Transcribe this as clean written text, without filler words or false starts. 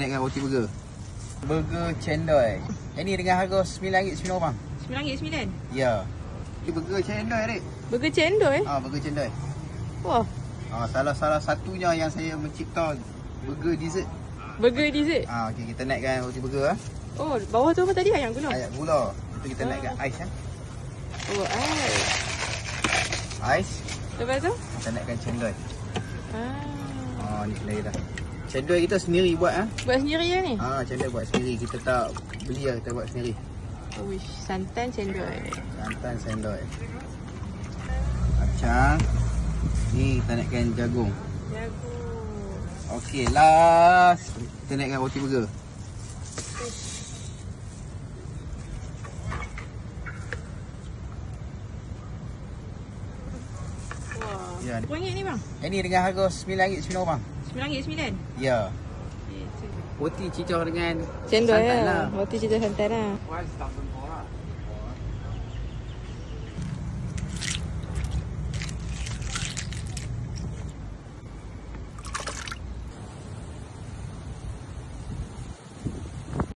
naikkan roti burger. Burger cendol. Ini dengan harga RM9.90. RM9.9? Ya. Ini burger cendol, adik. Burger cendol Burger cendol. Wah. Salah satunya yang saya mencipta burger dessert. Burger dessert? Okey, kita naikkan roti burger. Oh, bawah tu apa tadi? Ayam gula? Ayam gula. Itu kita naikkan ais. Oh, ais. Ais. Lepas tu? Kita naikkan cendol. Ni sendiri dah. Cendol kita sendiri buat. Buat sendiri ya ni? Cendol buat sendiri. Kita tak beli lah, kita buat sendiri. Uish, santan cendol. Santan cendol. Kacang. Ni kita naikkan jagung. Jagung. Okey, last kita naikkan roti burger. Wah. Ya. Berapa ringgit ni bang? Ini dengan harga RM9.90. RM9.9? Ya. Roti cicah dengan cendol santan ya. lah. Roti cendol santan lah.